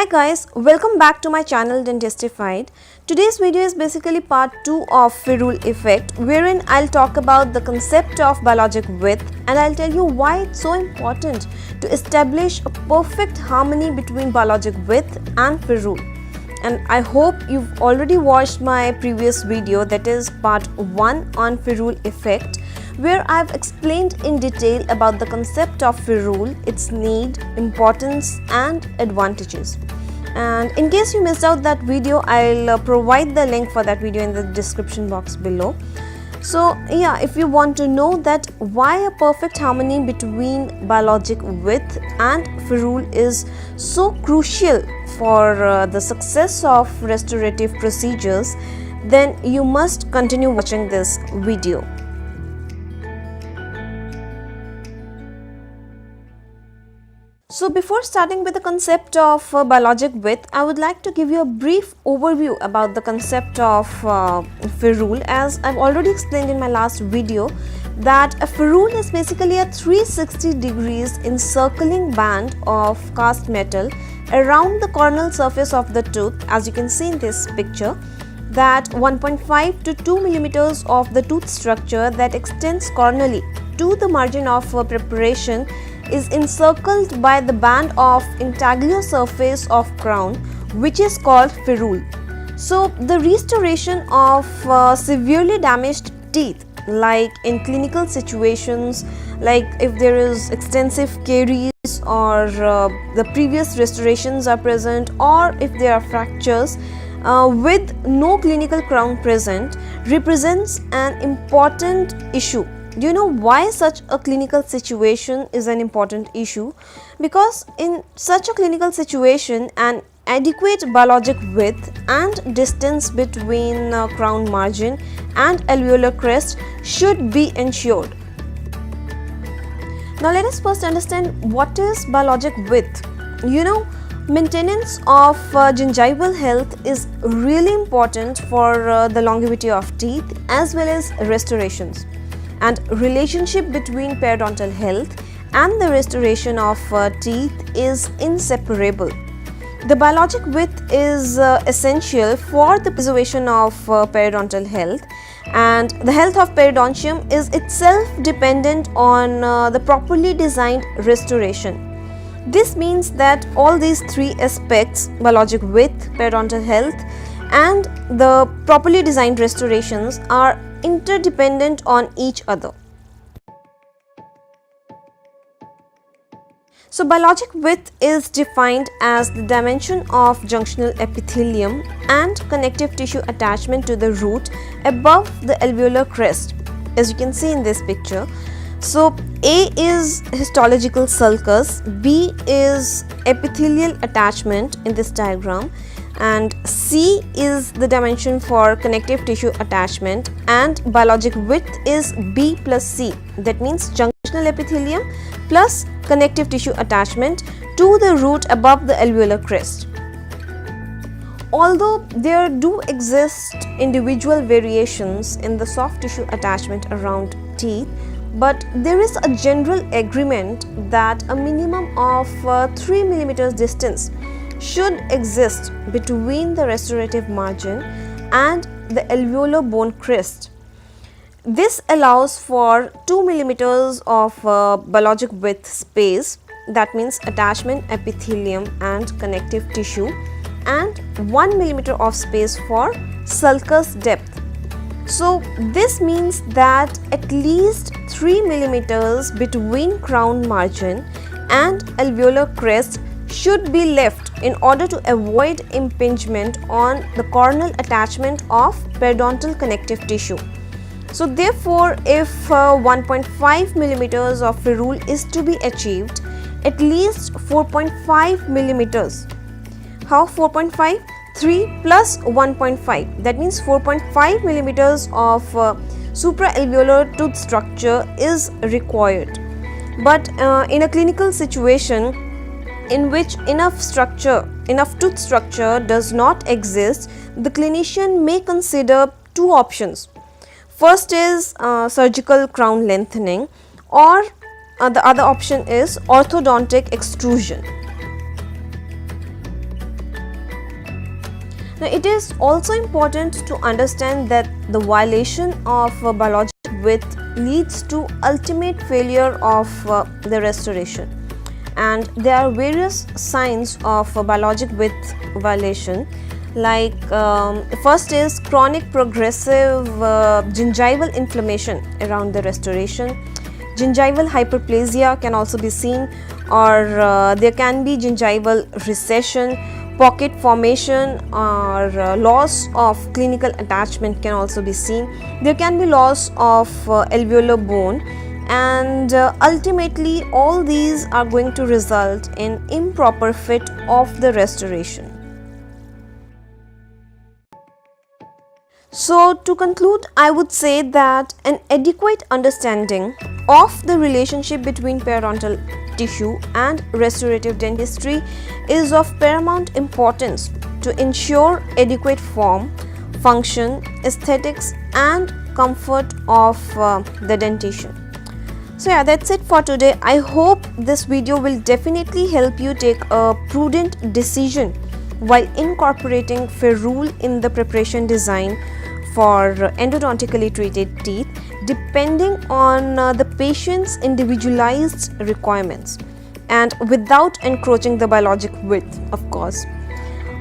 Hi guys, welcome back to my channel Dentistified. Today's video is basically part 2 of Ferrule Effect, wherein I'll talk about the concept of biologic width and I'll tell you why it's so important to establish a perfect harmony between biologic width and ferrule. And I hope you've already watched my previous video, that is part 1 on Ferrule Effect, where I've explained in detail about the concept of ferrule, its need, importance and advantages. And in case you missed out that video, I'll provide the link for that video in the description box below. So yeah, if you want to know that why a perfect harmony between biologic width and ferrule is so crucial for the success of restorative procedures, then you must continue watching this video. So before starting with the concept of biologic width, I would like to give you a brief overview about the concept of ferrule. As I've already explained in my last video, that a ferrule is basically a 360 degrees encircling band of cast metal around the corneal surface of the tooth, as you can see in this picture, that 1.5 to 2 millimeters of the tooth structure that extends corneally to the margin of preparation is encircled by the band of intaglio surface of crown, which is called ferrule. So the restoration of severely damaged teeth, like in clinical situations, like if there is extensive caries or the previous restorations are present, or if there are fractures with no clinical crown present, represents an important issue. Do you know why such a clinical situation is an important issue? Because in such a clinical situation, an adequate biologic width and distance between crown margin and alveolar crest should be ensured. Now let us first understand what is biologic width. You know, maintenance of gingival health is really important for the longevity of teeth as well as restorations. And relationship between periodontal health and the restoration of teeth is inseparable. The biologic width is essential for the preservation of periodontal health, and the health of periodontium is itself dependent on the properly designed restoration. This means that all these three aspects, biologic width, periodontal health and the properly designed restorations, are interdependent on each other. So biologic width is defined as the dimension of junctional epithelium and connective tissue attachment to the root above the alveolar crest, as you can see in this picture. So A is histological sulcus, B is epithelial attachment in this diagram, and C is the dimension for connective tissue attachment, and biologic width is B plus C, that means junctional epithelium plus connective tissue attachment to the root above the alveolar crest. Although there do exist individual variations in the soft tissue attachment around teeth, but there is a general agreement that a minimum of 3 millimeters distance should exist between the restorative margin and the alveolar bone crest. This allows for 2 millimeters of biologic width space, that means attachment, epithelium and connective tissue, and 1 millimeter of space for sulcus depth. So this means that at least 3 millimeters between crown margin and alveolar crest should be left in order to avoid impingement on the corneal attachment of periodontal connective tissue. So therefore, if 1.5 millimeters of ferrule is to be achieved, at least 4.5 millimeters. How 4.5? 3 plus 1.5, that means 4.5 millimeters of supraalveolar tooth structure is required. But in a clinical situation in which enough tooth structure does not exist, the clinician may consider two options. First is surgical crown lengthening, or the other option is orthodontic extrusion. Now, it is also important to understand that the violation of biologic width leads to ultimate failure of the restoration, and there are various signs of biologic width violation, like first is chronic progressive gingival inflammation around the restoration. Gingival hyperplasia can also be seen, or there can be gingival recession, pocket formation, or loss of clinical attachment can also be seen. There can be loss of alveolar bone, and ultimately all these are going to result in improper fit of the restoration. So, to conclude, I would say that an adequate understanding of the relationship between periodontal tissue and restorative dentistry is of paramount importance to ensure adequate form, function, aesthetics and comfort of the dentition. So yeah, that's it for today. I hope this video will definitely help you take a prudent decision while incorporating ferrule in the preparation design for endodontically treated teeth, depending on the patient's individualized requirements and without encroaching the biologic width, of course.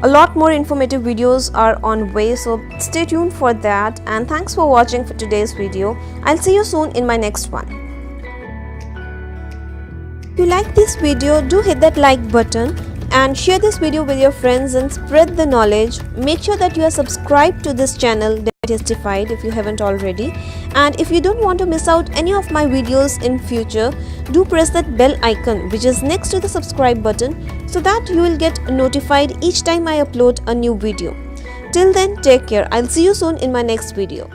A lot more informative videos are on way, so stay tuned for that, and thanks for watching for today's video. I'll see you soon in my next one. If you like this video, do hit that like button and share this video with your friends and spread the knowledge. Make sure that you are subscribed to this channel Dentistified if you haven't already, and if you don't want to miss out any of my videos in future, do press that bell icon which is next to the subscribe button so that you will get notified each time I upload a new video. Till then, take care. I'll see you soon in my next video.